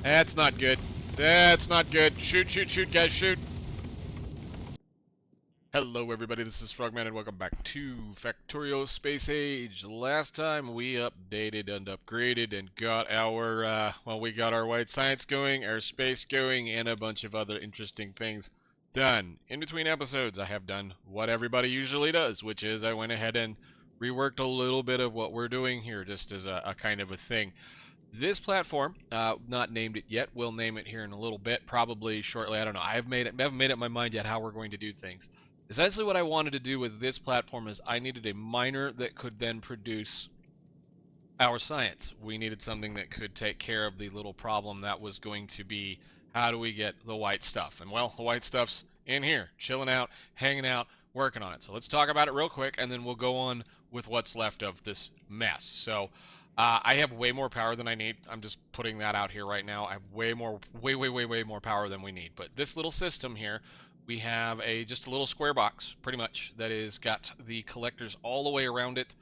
That's not good. That's not good. Shoot, shoot, shoot, guys, shoot. Hello, everybody. This is Frogman, and welcome back to Factorio Space Age. Last time we updated and upgraded and got our, we got our white science going, our space going, and a bunch of other interesting things done. In between episodes, I have done what everybody usually does, which is I went ahead and reworked a little bit of what we're doing here, just as a kind of a thing. This platform, not named it yet. We'll name it here in a little bit, probably shortly. I don't know. I haven't made up my mind yet how we're going to do things. Essentially, what I wanted to do with this platform is I needed a miner that could then produce our science. We needed something that could take care of the little problem that was going to be, how do we get the white stuff? And well, the white stuff's in here, chilling out, hanging out, working on it. So let's talk about it real quick, and then we'll go on with what's left of this mess. So I have way more power than I need. I'm just putting that out here right now. I have way more power than we need. But this little system here, we have just a little square box, pretty much, that is got the collectors all the way around it.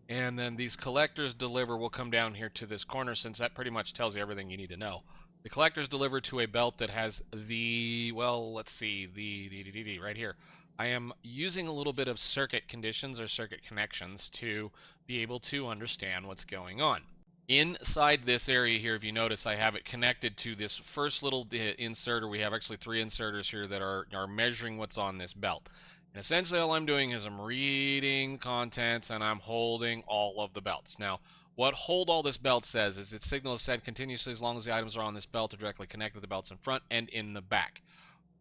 And then these collectors will come down here to this corner, since that pretty much tells you everything you need to know. The collectors deliver to a belt that has let's see, the right here. I am using a little bit of circuit conditions or circuit connections to be able to understand what's going on. Inside this area here, if you notice, I have it connected to this first little inserter. We have actually 3 inserters here that are measuring what's on this belt. And essentially all I'm doing is I'm reading contents and I'm holding all of the belts. Now, what hold all this belt says is its signal is sent continuously as long as the items are on this belt are directly connected to the belts in front and in the back.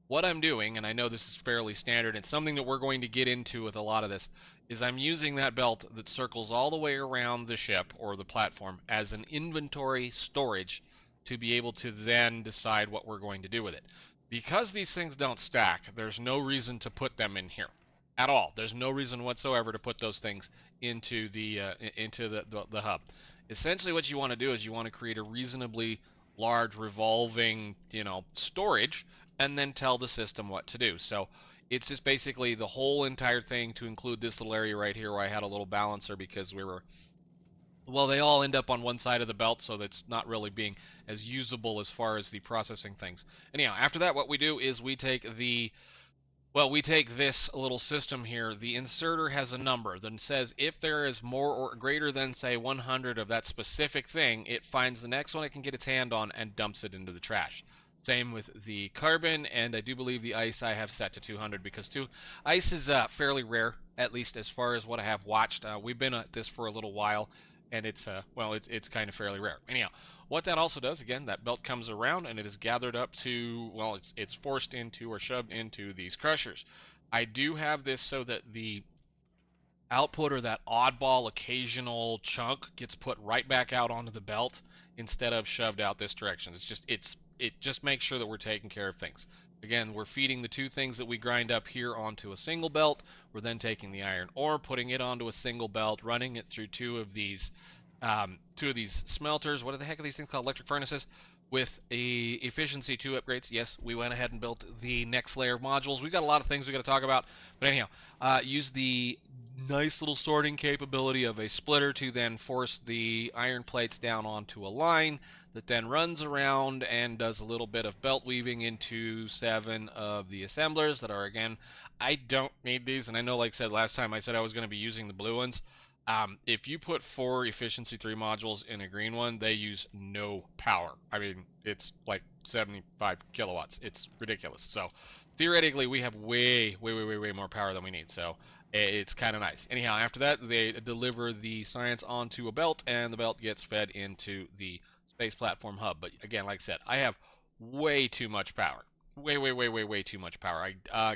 What I'm doing, and I know this is fairly standard, it's something that we're going to get into with a lot of this, is I'm using that belt that circles all the way around the ship or the platform as an inventory storage to be able to then decide what we're going to do with it. Because these things don't stack, there's no reason to put them in here at all. There's no reason whatsoever to put those things into the hub. Essentially, what you want to do is you want to create a reasonably large revolving, storage, and then tell the system what to do. So it's just basically the whole entire thing, to include this little area right here where I had a little balancer because they all end up on one side of the belt, so that's not really being as usable as far as the processing things. Anyhow, after that, what we do is we take this little system here. The inserter has a number that says if there is more or greater than, say, 100 of that specific thing, it finds the next one it can get its hand on and dumps it into the trash. Same with the carbon, and I do believe the ice I have set to 200 because ice is fairly rare, at least as far as what I have watched. We've been at this for a little while, and it's kind of fairly rare. Anyhow, what that also does, again, that belt comes around and it is gathered up to, it's forced into or shoved into these crushers. I do have this so that the output, or that oddball occasional chunk, gets put right back out onto the belt instead of shoved out this direction. It just makes sure that we're taking care of things. Again, we're feeding the 2 things that we grind up here onto a single belt. We're then taking the iron ore, putting it onto a single belt, running it through 2 of these smelters. What the heck are these things called? Electric furnaces. With a efficiency 2 upgrades. Yes, we went ahead and built the next layer of modules. We've got a lot of things we got to talk about. But anyhow, use the nice little sorting capability of a splitter to then force the iron plates down onto a line that then runs around and does a little bit of belt weaving into 7 of the assemblers that are, again, I don't need these, and I know, like I said last time, I said I was going to be using the blue ones. If you put 4 efficiency 3 modules in a green one, they use no power. I mean, it's like 75 kilowatts. It's ridiculous. So theoretically, we have way more power than we need. So it's kind of nice. Anyhow, after that, they deliver the science onto a belt, and the belt gets fed into the space platform hub. But again, like I said, I have way too much power. Way too much power.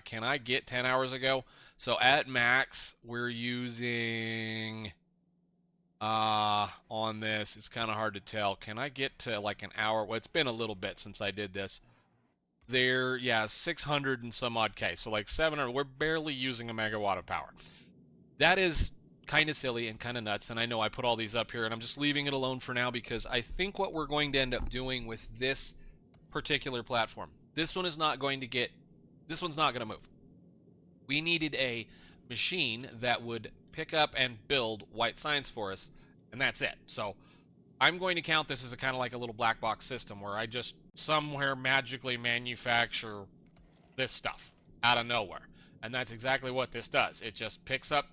Can I get 10 hours ago? So at max, we're using on this, it's kind of hard to tell. Can I get to like an hour? Well, it's been a little bit since I did this. Yeah, 600 and some odd K. So like 700, we're barely using a megawatt of power. That is kind of silly and kind of nuts, and I know I put all these up here, and I'm just leaving it alone for now because I think what we're going to end up doing with this particular platform, this one's not going to move. We needed a machine that would pick up and build white science for us, and that's it. So I'm going to count this as a kind of like a little black box system where I just somewhere magically manufacture this stuff out of nowhere. And that's exactly what this does. It just picks up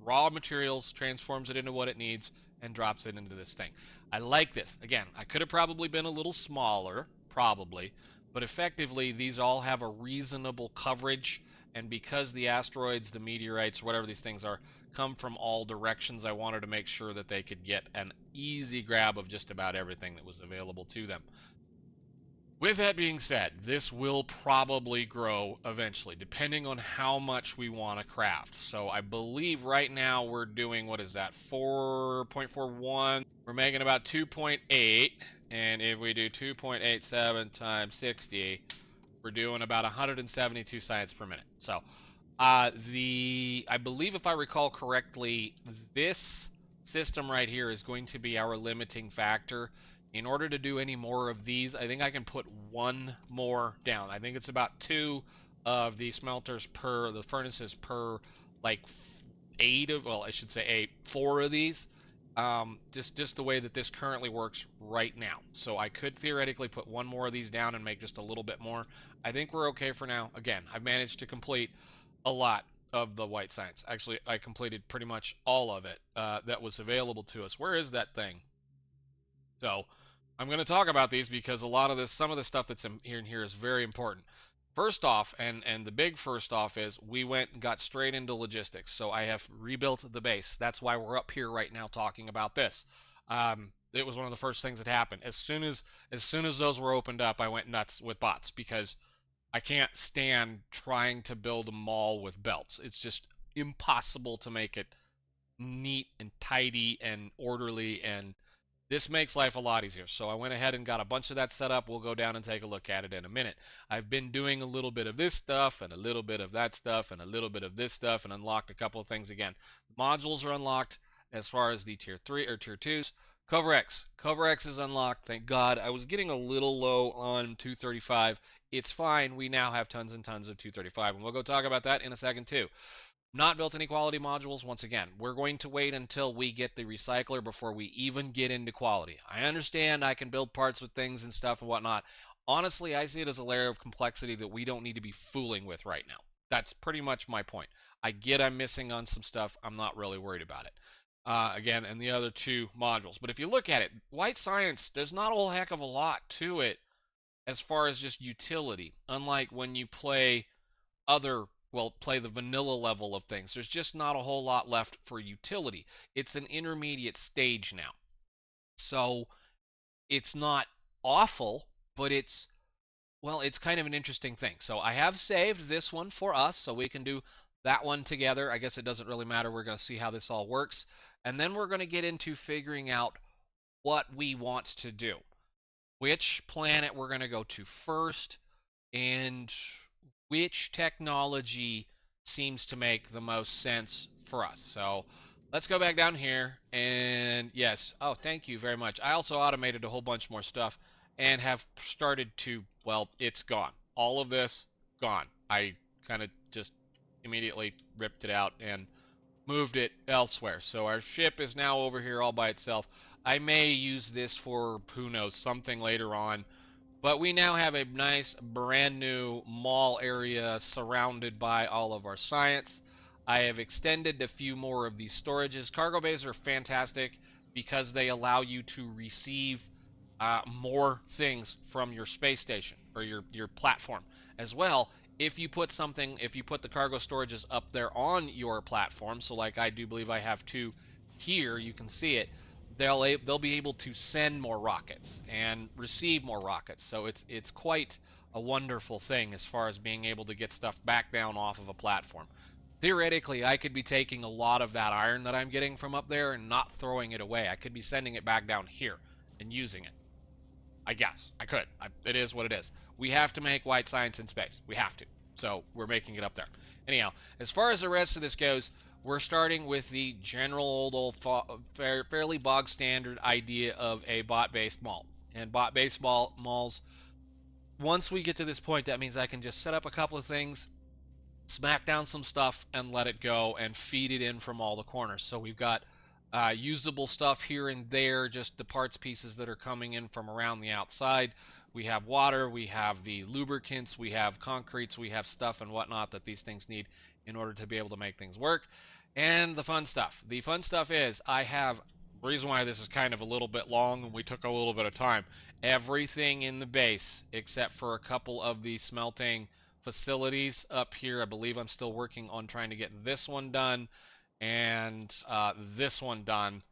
raw materials, transforms it into what it needs, and drops it into this thing. I like this. Again, I could have probably been a little smaller, probably, but effectively these all have a reasonable coverage, and because the asteroids, the meteorites, whatever these things are, come from all directions, I wanted to make sure that they could get an easy grab of just about everything that was available to them. With that being said, this will probably grow eventually, depending on how much we want to craft. So I believe right now we're doing, what is that, 4.41? We're making about 2.8, and if we do 2.87 times 60, we're doing about 172 science per minute. So I believe if I recall correctly, this system right here is going to be our limiting factor. In order to do any more of these, I think I can put one more down. I think it's about 2 of the smelters per, the furnaces per, like 8 of, well, I should say 8, 4 of these. Just the way that this currently works right now. So I could theoretically put one more of these down and make just a little bit more. I think we're okay for now. Again, I've managed to complete a lot of the white science. Actually, I completed pretty much all of it that was available to us. Where is that thing? So I'm going to talk about these because a lot of this, some of the stuff that's in here is very important. First off, and the big first off is we went and got straight into logistics. So I have rebuilt the base. That's why we're up here right now talking about this. It was one of the first things that happened. As soon as those were opened up, I went nuts with bots because I can't stand trying to build a mall with belts. It's just impossible to make it neat and tidy and orderly, and this makes life a lot easier. So I went ahead and got a bunch of that set up. We'll go down and take a look at it in a minute. I've been doing a little bit of this stuff and a little bit of that stuff and a little bit of this stuff and unlocked a couple of things again. The modules are unlocked as far as the tier 3 or tier 2s. Cover X is unlocked. Thank God. I was getting a little low on 235. It's fine. We now have tons and tons of 235, and we'll go talk about that in a second too. Not built any quality modules. Once again, we're going to wait until we get the recycler before we even get into quality. I understand I can build parts with things and stuff and whatnot. Honestly, I see it as a layer of complexity that we don't need to be fooling with right now. That's pretty much my point. I get I'm missing on some stuff. I'm not really worried about it. Again, and the other 2 modules. But if you look at it, white science, there's not a whole heck of a lot to it as far as just utility. Unlike when you play other, well, play the vanilla level of things. There's just not a whole lot left for utility. It's an intermediate stage now. So it's not awful, but it's, well, it's kind of an interesting thing. So I have saved this one for us so we can do that one together. I guess it doesn't really matter. We're going to see how this all works. And then we're going to get into figuring out what we want to do. Which planet we're going to go to first, and which technology seems to make the most sense for us. So let's go back down here, and yes, oh, thank you very much. I also automated a whole bunch more stuff and have started to, well, it's gone. All of this, gone. I kind of just immediately ripped it out and moved it elsewhere. So our ship is now over here all by itself. I may use this for, who knows, something later on. But we now have a nice brand new mall area surrounded by all of our science. I have extended a few more of these storages. Cargo bays are fantastic because they allow you to receive more things from your space station or your platform as well. If you put the cargo storages up there on your platform, so like I do believe I have 2 here, you can see it. They'll be able to send more rockets and receive more rockets. So it's quite a wonderful thing as far as being able to get stuff back down off of a platform. Theoretically, I could be taking a lot of that iron that I'm getting from up there and not throwing it away. I could be sending it back down here and using it. I guess I could. It is what it is. We have to make white science in space. We have to. So we're making it up there. Anyhow, as far as the rest of this goes, we're starting with the general old fairly bog standard idea of a bot-based mall. And bot-based malls, once we get to this point, that means I can just set up a couple of things, smack down some stuff, and let it go and feed it in from all the corners. So we've got usable stuff here and there, just the parts pieces that are coming in from around the outside. We have water, we have the lubricants, we have concretes, we have stuff and whatnot that these things need in order to be able to make things work. And the fun stuff. The fun stuff is I have, the reason why this is kind of a little bit long and we took a little bit of time, everything in the base except for a couple of the smelting facilities up here. I believe I'm still working on trying to get this one done and this one done.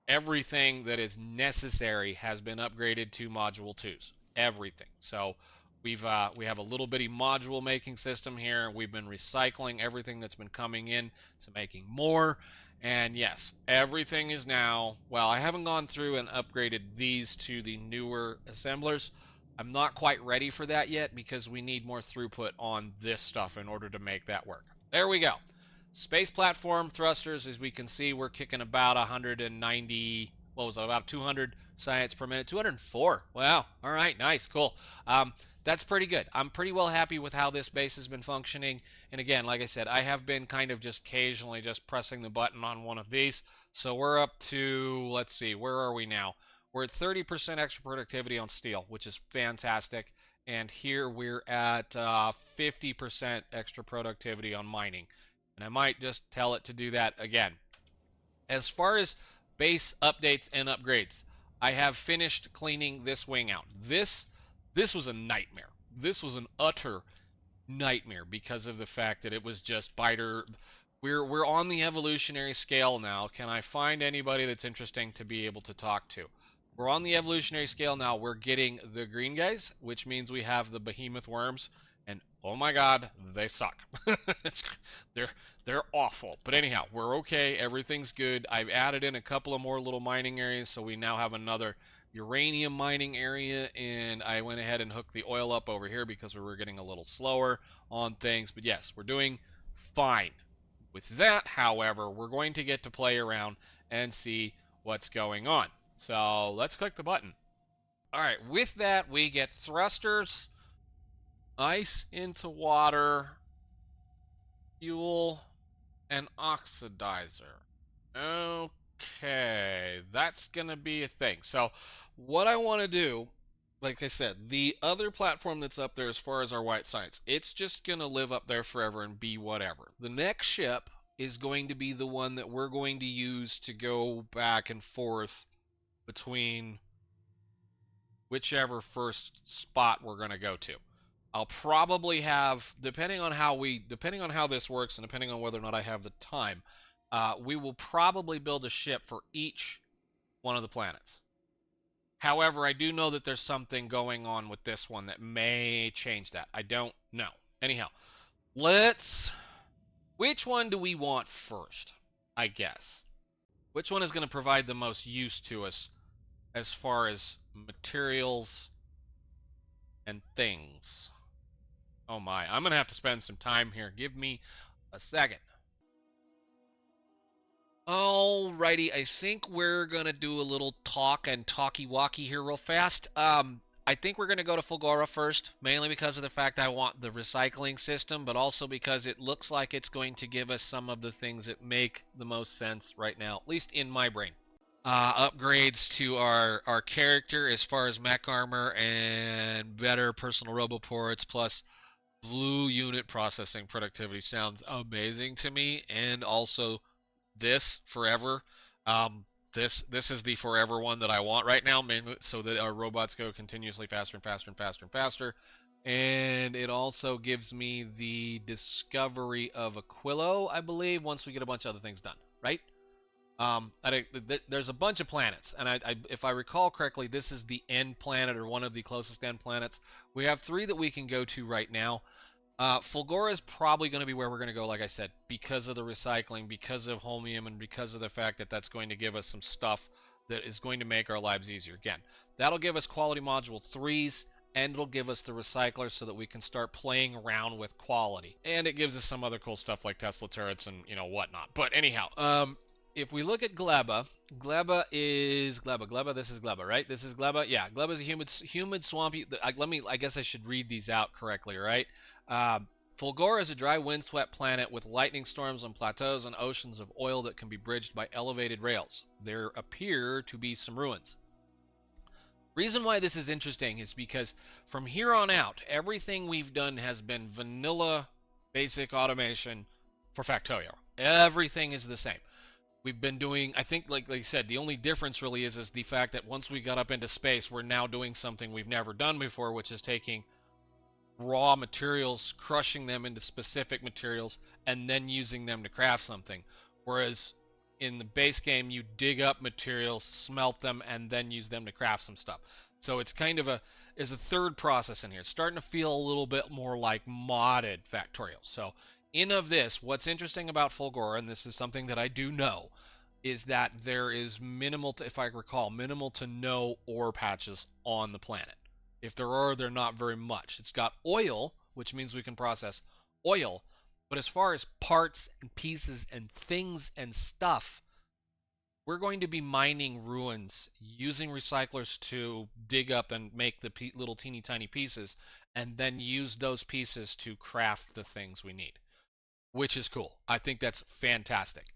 Everything that is necessary has been upgraded to module 2s. Everything. So we have a little bitty module making system here. We've been recycling everything that's been coming in to making more. And yes, everything is now, well, I haven't gone through and upgraded these to the newer assemblers. I'm not quite ready for that yet because we need more throughput on this stuff in order to make that work. There we go. Space platform thrusters, as we can see, we're kicking about 190, what was it, about 200 science per minute, 204. Wow. All right, nice, cool. That's pretty good. I'm pretty well happy with how this base has been functioning. And again, like I said, I have been kind of just occasionally just pressing the button on one of these. So we're up to, let's see, where are we now? We're at 30% extra productivity on steel, which is fantastic. And here we're at 50% extra productivity on mining. And I might just tell it to do that again. As far as base updates and upgrades, I have finished cleaning this wing out. This was a nightmare. This was an utter nightmare because of the fact that it was just biter. We're on the evolutionary scale now. Can I find anybody that's interesting to be able to talk to? We're on the evolutionary scale now. We're getting the green guys, which means we have the behemoth worms. And oh my god, they suck. they're awful. But anyhow, we're okay. Everything's good. I've added in a couple of more little mining areas, so we now have another uranium mining area, and I went ahead and hooked the oil up over here because we were getting a little slower on things. But yes, we're doing fine. With that, however, we're going to get to play around and see what's going on. So let's click the button. All right, with that, we get thrusters, ice into water, fuel, and oxidizer. Okay, that's going to be a thing. So what I want to do, like I said, the other platform that's up there as far as our white science, it's just going to live up there forever and be whatever. The next ship is going to be the one that we're going to use to go back and forth between whichever first spot we're going to go to. I'll probably have, depending on how this works and depending on whether or not I have the time, we will probably build a ship for each one of the planets. However, I do know that there's something going on with this one that may change that. I don't know. Anyhow, which one do we want first, I guess? Which one is going to provide the most use to us as far as materials and things? Oh my, I'm going to have to spend some time here. Give me a second. Alrighty, I think we're going to do a little talky-walkie here real fast. I think we're going to go to Fulgora first, mainly because of the fact I want the recycling system, but also because it looks like it's going to give us some of the things that make the most sense right now, at least in my brain. Upgrades to our character as far as mech armor and better personal roboports plus blue unit processing productivity sounds amazing to me, and also this forever. This is the forever one that I want right now, mainly so that our robots go continuously faster and faster and faster and faster. And it also gives me the discovery of Aquilo, I believe, once we get a bunch of other things done, right? There's a bunch of planets, and if I recall correctly, this is the end planet or one of the closest end planets. We have 3 that we can go to right now. Fulgora is probably going to be where we're going to go, like I said, because of the recycling, because of Holmium, and because of the fact that that's going to give us some stuff that is going to make our lives easier. Again, that'll give us quality module 3s, and it'll give us the recycler so that we can start playing around with quality. And it gives us some other cool stuff like Tesla turrets and, whatnot. But anyhow, if we look at Gleba, this is Gleba, right? This is Gleba. Yeah, Gleba is a humid swampy. I guess I should read these out correctly, right? Fulgora is a dry, windswept planet with lightning storms on plateaus and oceans of oil that can be bridged by elevated rails. There appear to be some ruins. Reason why this is interesting is because from here on out, everything we've done has been vanilla basic automation for Factorio. Everything is the same. We've been doing, I think, like I said, the only difference really is the fact that once we got up into space, we're now doing something we've never done before, which is taking raw materials, crushing them into specific materials, and then using them to craft something. Whereas in the base game, you dig up materials, smelt them, and then use them to craft some stuff. So it's kind of is a third process in here. It's starting to feel a little bit more like modded Factorial. So in of this, what's interesting about Fulgora, and this is something that I do know, is that there is minimal, if I recall, minimal to no ore patches on the planet. If there are, they're not very much. It's got oil, which means we can process oil, but as far as parts and pieces and things and stuff, we're going to be mining ruins, using recyclers to dig up and make the little teeny tiny pieces, and then use those pieces to craft the things we need, which is cool. I think that's fantastic.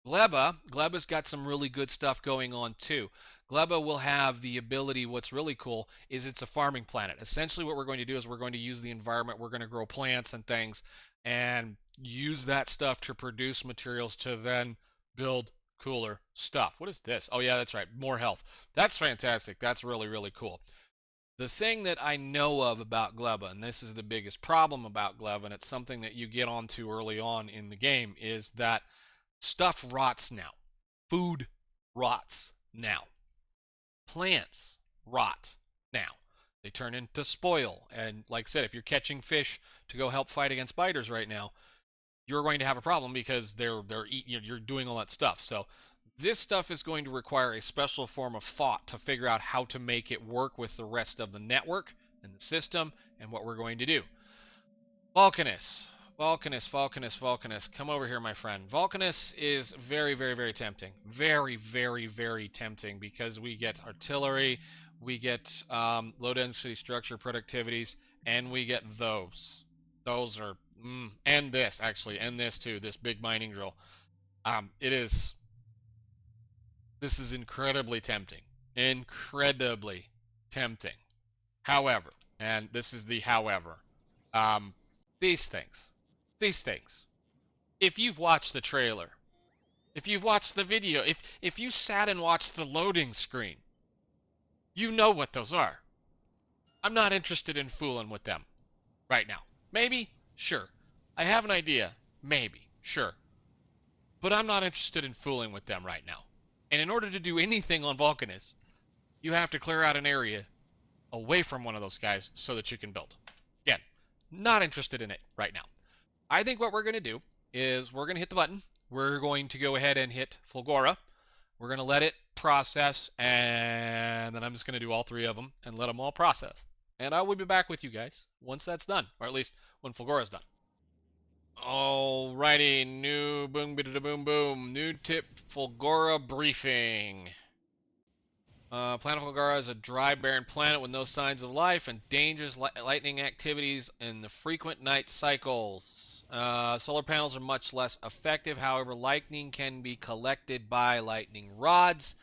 Gleba's got some really good stuff going on too. Gleba will have the ability, what's really cool is it's a farming planet. Essentially what we're going to do is we're going to use the environment, we're going to grow plants and things, and use that stuff to produce materials to then build cooler stuff. What is this? Oh yeah, that's right, more health. That's fantastic. That's really, really cool. The thing that I know of about Gleba, and this is the biggest problem about Gleba, and it's something that you get onto early on in the game, is that stuff rots now. Food rots now. Plants rot now. They turn into spoil. And like I said, if you're catching fish to go help fight against biters right now, you're going to have a problem because they're eating, you're doing all that stuff. So this stuff is going to require a special form of thought to figure out how to make it work with the rest of the network and the system and what we're going to do. Vulcanus. Come over here, my friend. Vulcanus is very, very, very tempting. Very, very, very tempting because we get artillery, we get low density structure productivities, and we get those. Those are, and this actually, and this too, this big mining drill. This is incredibly tempting. Incredibly tempting. However, and this is the however, these things. If you've watched the trailer, if you've watched the video, if you sat and watched the loading screen, you know what those are. I'm not interested in fooling with them right now. Maybe? Sure. I have an idea. Maybe. Sure. But I'm not interested in fooling with them right now. And in order to do anything on Vulcanus, you have to clear out an area away from one of those guys so that you can build. Again, not interested in it right now. I think what we're going to do is we're going to hit the button. We're going to go ahead and hit Fulgora. We're going to let it process, and then I'm just going to do all three of them and let them all process. And I will be back with you guys once that's done, or at least when Fulgora's done. Alrighty, new boom, boom, boom. New tip Fulgora briefing. Planet Fulgora is a dry, barren planet with no signs of life and dangerous lightning activities and the frequent night cycles. Solar panels are much less effective. However, lightning can be collected by lightning rods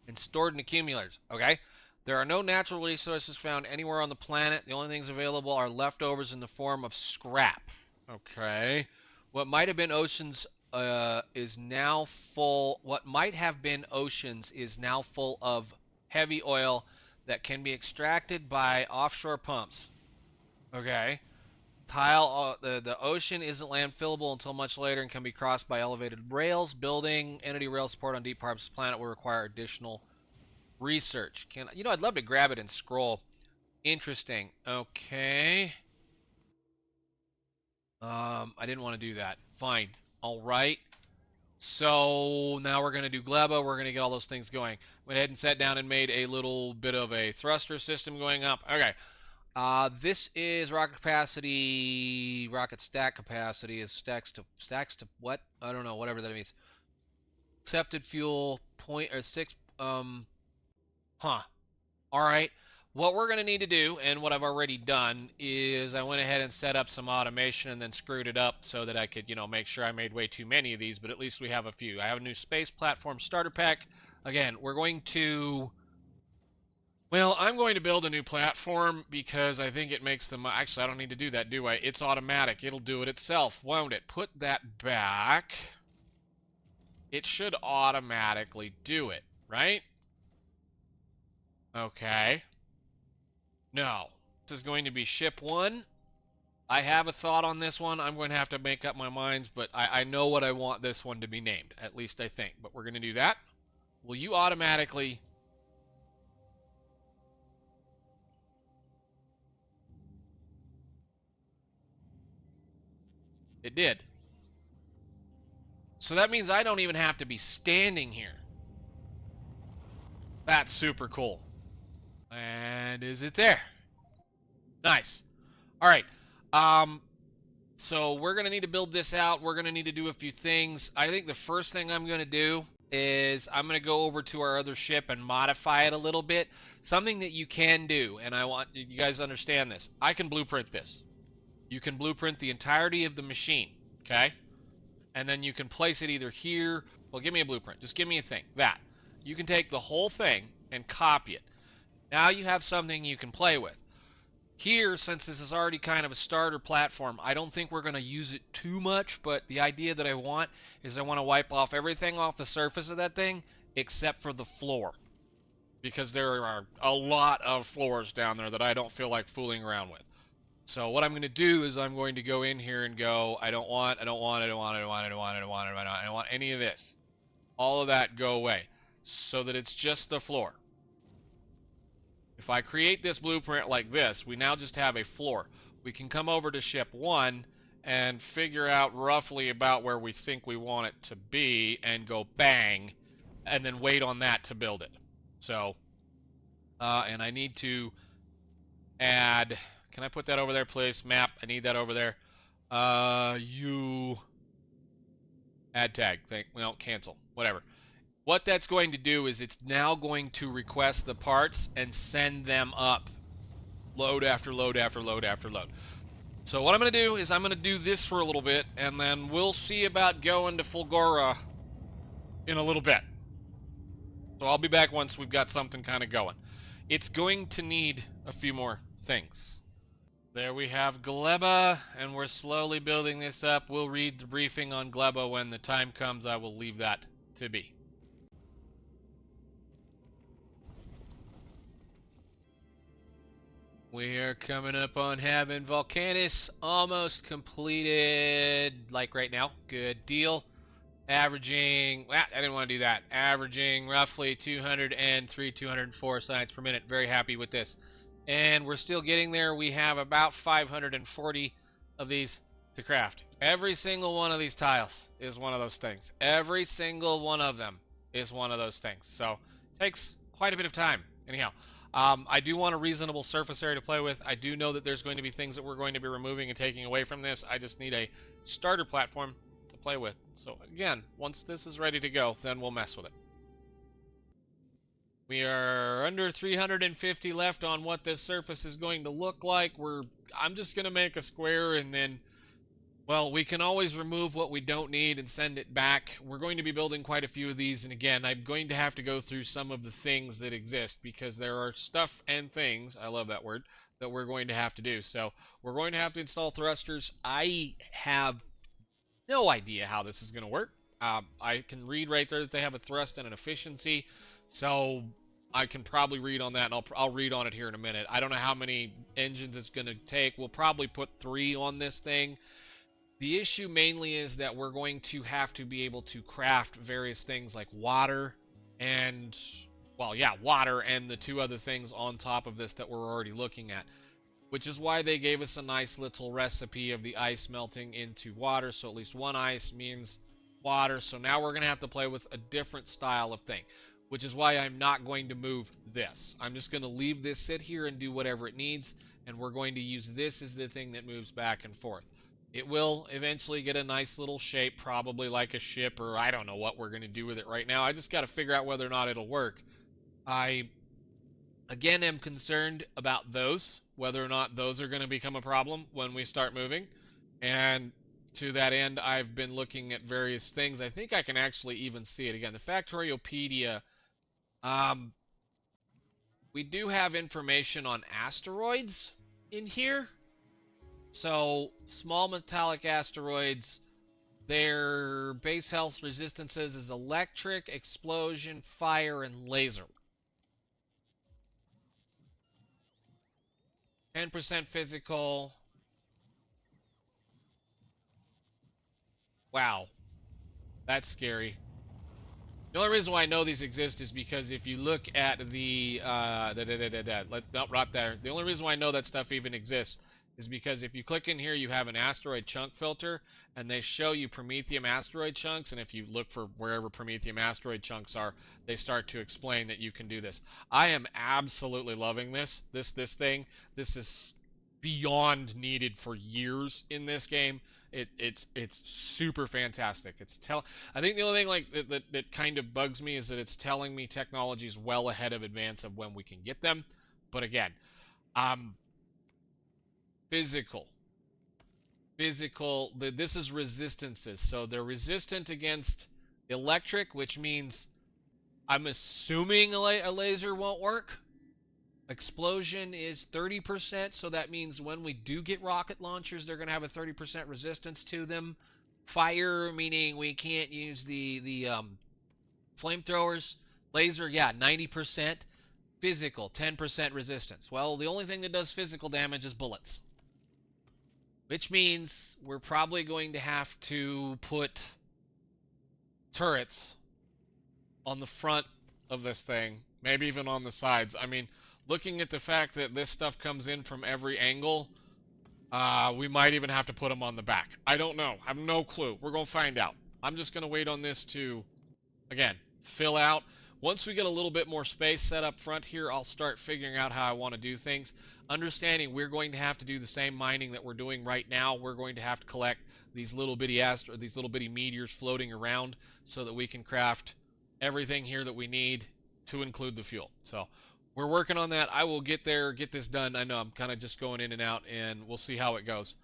and stored in accumulators. Okay? There are no natural resources found anywhere on the planet. The only things available are leftovers in the form of scrap. Okay. What might have been oceans is now full. What might have been oceans is now full of heavy oil that can be extracted by offshore pumps. Okay. The ocean isn't landfillable until much later and can be crossed by elevated rails. Building entity rail support on Deep Harp's planet will require additional research. I'd love to grab it and scroll. Interesting. Okay. I didn't want to do that. Fine. All right. So now we're going to do Gleba. We're going to get all those things going. Went ahead and sat down and made a little bit of a thruster system going up. Okay. This is rocket capacity. Rocket stack capacity is stacks to what? I don't know. Whatever that means. Accepted fuel point or 6. All right. what we're going to need to do, and what I've already done, is I went ahead and set up some automation and then screwed it up so that I could, make sure I made way too many of these, but at least we have a few. I have a new space platform starter pack. Again, we're going to... Well, I'm going to build a new platform because I think it makes them... Actually, I don't need to do that, do I? It's automatic. It'll do it itself, won't it? Put that back. It should automatically do it, right? Okay. No. This is going to be ship 1. I have a thought on this one. I'm going to have to make up my minds, but I know what I want this one to be named. At least I think. But we're going to do that. Will you automatically... It did. So that means I don't even have to be standing here. That's super cool. And is it there? Nice. All right. So we're going to need to build this out. We're going to need to do a few things. I think the first thing I'm going to do is I'm going to go over to our other ship and modify it a little bit. Something that you can do, and I want you guys to understand this. I can blueprint this. You can blueprint the entirety of the machine, okay? And then you can place it either here. Well, give me a blueprint. Just give me a thing. That. You can take the whole thing and copy it. Now you have something you can play with. Here, since this is already kind of a starter platform, I don't think we're going to use it too much, but the idea that I want is I want to wipe off everything off the surface of that thing except for the floor. Because there are a lot of floors down there that I don't feel like fooling around with. So what I'm going to do is I'm going to go in here and go, I don't want any of this. All of that go away so that it's just the floor. If I create this blueprint like this, we now just have a floor. We can come over to ship 1 and figure out roughly about where we think we want it to be and go bang, and then wait on that to build it. So, and I need to add... Can I put that over there, please? Map, I need that over there. You add tag thing. Well, cancel. Whatever. What that's going to do is it's now going to request the parts and send them up. Load after load after load after load. So what I'm going to do is I'm going to do this for a little bit, and then we'll see about going to Fulgora in a little bit. So I'll be back once we've got something kind of going. It's going to need a few more things. There we have Gleba, and we're slowly building this up. We'll read the briefing on Gleba when the time comes. I will leave that to be. We are coming up on having Volcanus almost completed, like right now. Good deal. Averaging, I didn't want to do that. Averaging roughly 203, 204 science per minute. Very happy with this. And we're still getting there. We have about 540 of these to craft. Every single one of these tiles is one of those things. Every single one of them is one of those things. So it takes quite a bit of time. Anyhow, I do want a reasonable surface area to play with. I do know that there's going to be things that we're going to be removing and taking away from this. I just need a starter platform to play with. So again, once this is ready to go, then we'll mess with it. We are under 350 left on what this surface is going to look like. I'm just going to make a square, and then, well, we can always remove what we don't need and send it back. We're going to be building quite a few of these, and again, I'm going to have to go through some of the things that exist because there are stuff and things, I love that word, that we're going to have to do. So we're going to have to install thrusters. I have no idea how this is going to work. I can read right there that they have a thrust and an efficiency, so I can probably read on that, and I'll read on it here in a minute. I don't know how many engines it's going to take. We'll probably put 3 on this thing. The issue mainly is that we're going to have to be able to craft various things like water and, well, yeah, water and the 2 other things on top of this that we're already looking at, which is why they gave us a nice little recipe of the ice melting into water. So at least 1 ice means water. So now we're going to have to play with a different style of thing, which is why I'm not going to move this. I'm just going to leave this sit here and do whatever it needs, and we're going to use this as the thing that moves back and forth. It will eventually get a nice little shape, probably like a ship, or I don't know what we're going to do with it right now. I just got to figure out whether or not it'll work. I Again, I'm concerned about those, whether or not those are going to become a problem when we start moving. And to that end, I've been looking at various things. I think I can actually even see it again. The Factoriopedia, um, we do have information on asteroids in here. So, small metallic asteroids, their base health resistances is electric, explosion, fire, and laser. 10% physical. Wow, that's scary. The only reason why I know these exist is because if you look at not there. The only reason why I know that stuff even exists is because if you click in here, you have an asteroid chunk filter, and they show you Promethium asteroid chunks, and if you look for wherever Promethium asteroid chunks are, they start to explain that you can do this. I am absolutely loving this thing. This is beyond needed for years in this game. It's super fantastic. I think the only thing like that kind of bugs me is that it's telling me technology is well ahead of advance of when we can get them. But again, physical. This is resistances. So they're resistant against electric, which means I'm assuming a laser won't work. Explosion is 30%, so that means when we do get rocket launchers, they're going to have a 30% resistance to them. Fire, meaning we can't use the flamethrowers. Laser, yeah, 90%. Physical, 10% resistance. Well, the only thing that does physical damage is bullets. Which means we're probably going to have to put turrets on the front of this thing, maybe even on the sides. I mean, looking at the fact that this stuff comes in from every angle, we might even have to put them on the back. I don't know. I have no clue. We're going to find out. I'm just going to wait on this to, again, fill out. Once we get a little bit more space set up front here, I'll start figuring out how I want to do things. Understanding we're going to have to do the same mining that we're doing right now. We're going to have to collect these little bitty meteors floating around so that we can craft everything here that we need to include the fuel. So we're working on that. I will get there, get this done. I know I'm kind of just going in and out, and we'll see how it goes.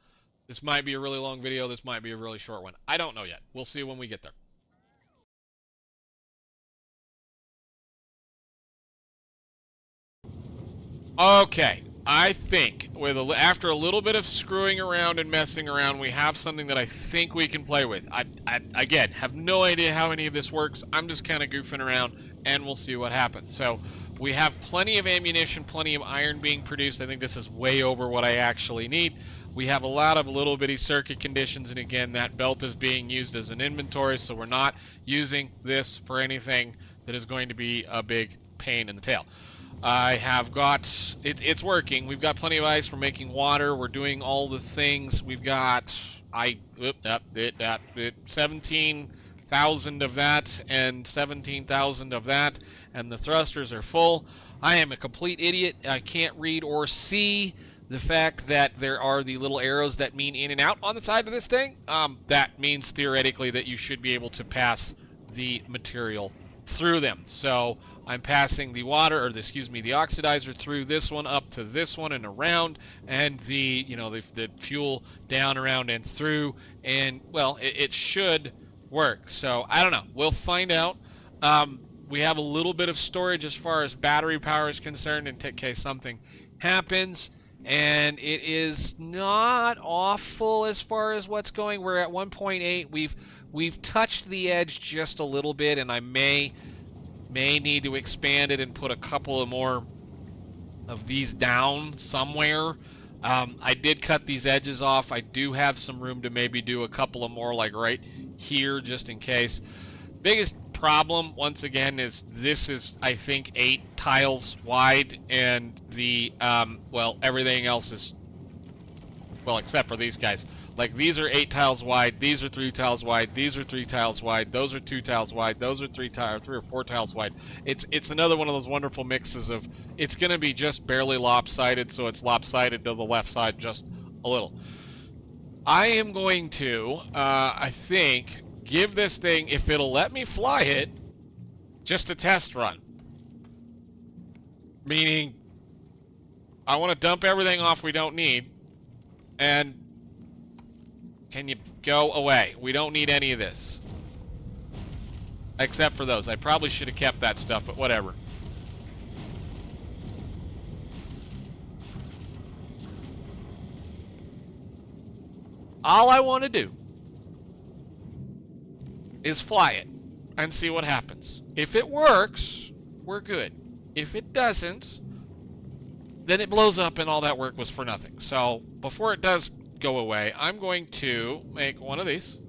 This might be a really long video. This might be a really short one. I don't know yet. We'll see when we get there. Okay, I think after a little bit of screwing around and messing around, we have something that I think we can play with. I again have no idea how any of this works. I'm just kind of goofing around, and we'll see what happens. So we have plenty of ammunition, plenty of iron being produced. I think this is way over what I actually need. We have a lot of little bitty circuit conditions, and again, that belt is being used as an inventory, so we're not using this for anything that is going to be a big pain in the tail. I have got it's working. We've got plenty of ice. We're making water. We're doing all the things. We've got 17,000 of that and 17,000 of that, and the thrusters are full. I am a complete idiot. I can't read or see the fact that there are the little arrows that mean in and out on the side of this thing. That means theoretically that you should be able to pass the material through them. So I'm passing the water, or the oxidizer through this one up to this one and around, and the fuel down, around, and through, and well, it should work. So I don't know. We'll find out. We have a little bit of storage as far as battery power is concerned in case something happens, and it is not awful as far as what's going. We're at 1.8. We've touched the edge just a little bit, and I may need to expand it and put a couple of more of these down somewhere. I did cut these edges off. I do have some room to maybe do a couple of more, like right here, just in case. Biggest problem, once again, is this is, I think, 8 tiles wide, and the everything else is, well, except for these guys. Like, these are 8 tiles wide, these are 3 tiles wide, these are 3 tiles wide, those are 2 tiles wide, those are 3 or 4 tiles wide. It's another one of those wonderful mixes of, it's going to be just barely lopsided, so it's lopsided to the left side just a little. I am going to, I think, give this thing, if it'll let me fly it, just a test run. Meaning, I want to dump everything off we don't need. And can you go away? We don't need any of this. Except for those. I probably should have kept that stuff, but whatever. All I want to do is fly it and see what happens. If it works, we're good. If it doesn't, then it blows up and all that work was for nothing. So before it does go away, I'm going to make one of these.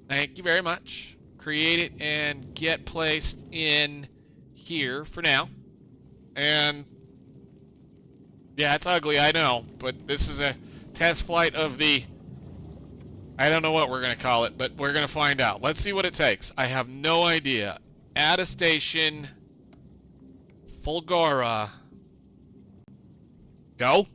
Thank you very much. Create it and get placed in here for now. And yeah, it's ugly, I know, but this is a test flight of the, I don't know what we're going to call it, but we're going to find out. Let's see what it takes. I have no idea. Add a station. Fulgora. Go.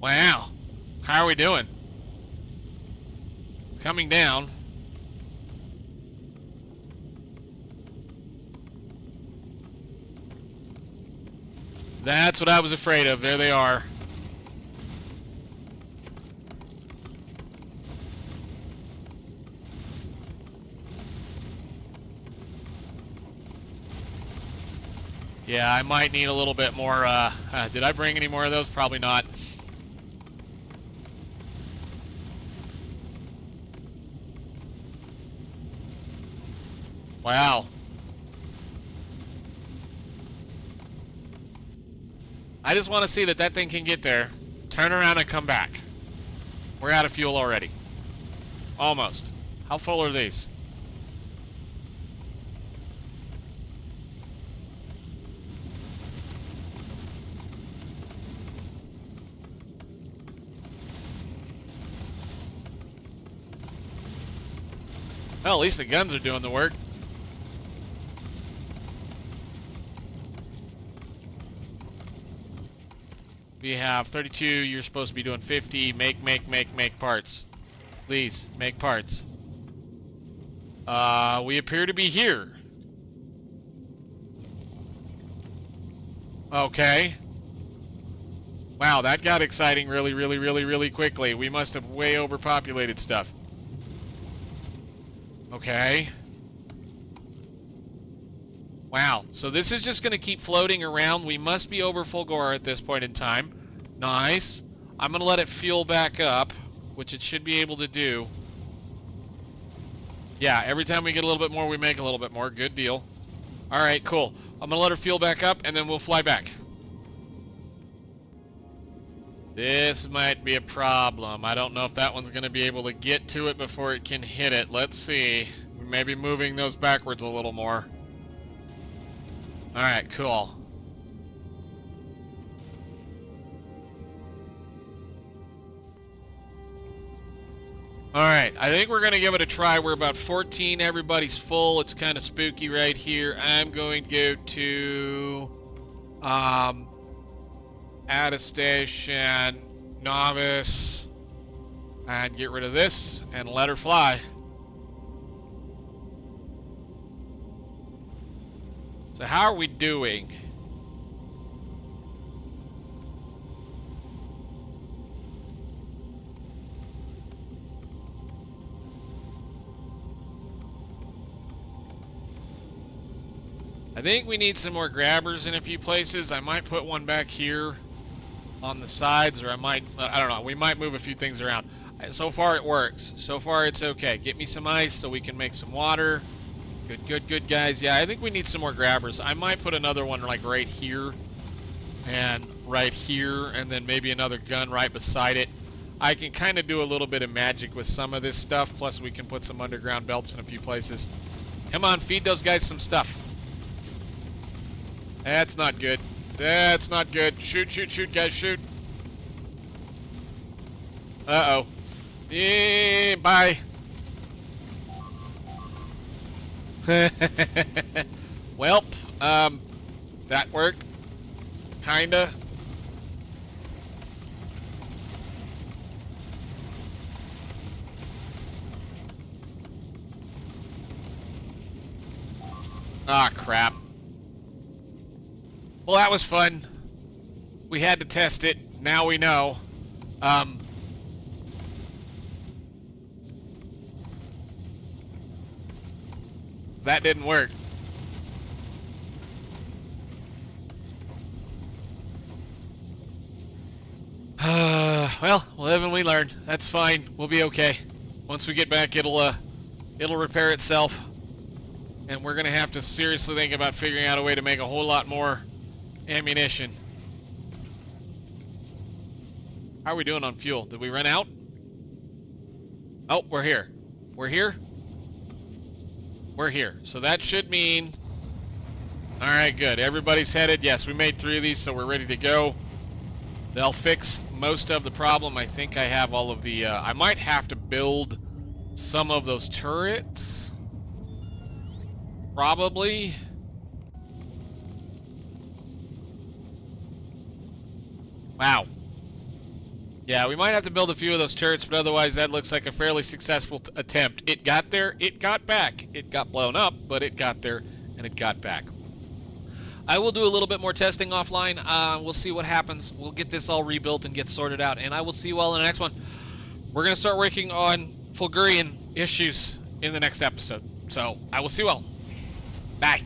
Wow. How are we doing? Coming down. That's what I was afraid of. There they are. Yeah, I might need a little bit more, did I bring any more of those? Probably not. Wow. I just want to see that that thing can get there, turn around and come back. We're out of fuel already. Almost. How full are these? Well, at least the guns are doing the work. We have 32, you're supposed to be doing 50. Make parts. Please, make parts. We appear to be here. Okay. Wow, that got exciting really quickly. We must have way overpopulated stuff. Okay. Wow, so this is just going to keep floating around. We must be over Fulgora at this point in time. Nice. I'm going to let it fuel back up, which it should be able to do. Yeah, every time we get a little bit more, we make a little bit more. Good deal. All right, cool. I'm going to let her fuel back up, and then we'll fly back. This might be a problem. I don't know if that one's going to be able to get to it before it can hit it. Let's see. We may be moving those backwards a little more. Alright, cool. Alright, I think we're going to give it a try. We're about 14. Everybody's full. It's kind of spooky right here. I'm going to go to add a station, novice, and get rid of this and let her fly. So how are we doing? I think we need some more grabbers in a few places. I might put one back here on the sides, or I don't know, we might move a few things around. So far it works. So far it's okay. Get me some ice so we can make some water. Good, guys. Yeah, I think we need some more grabbers. I might put another one like right here and right here, and then maybe another gun right beside it. I can kind of do a little bit of magic with some of this stuff, plus we can put some underground belts in a few places. Come on, feed those guys some stuff. That's not good. That's not good. Shoot, guys, shoot. Uh-oh. Yeah, bye. Welp, that worked. Kinda. Ah, crap. Well, that was fun. We had to test it. Now we know. That didn't work. Well, live and we learn. That's fine. We'll be okay. Once we get back, it'll repair itself. And we're gonna have to seriously think about figuring out a way to make a whole lot more ammunition. How are we doing on fuel? Did we run out? Oh, we're here. We're here? We're here. So that should mean... Alright, good. Everybody's headed. Yes, we made 3 of these, so we're ready to go. They'll fix most of the problem. I think I have all of the... I might have to build some of those turrets. Probably. Wow. Yeah, we might have to build a few of those turrets, but otherwise that looks like a fairly successful attempt. It got there, it got back. It got blown up, but it got there, and it got back. I will do a little bit more testing offline. We'll see what happens. We'll get this all rebuilt and get sorted out, and I will see you all in the next one. We're going to start working on Fulgurian issues in the next episode. So, I will see you all. Bye.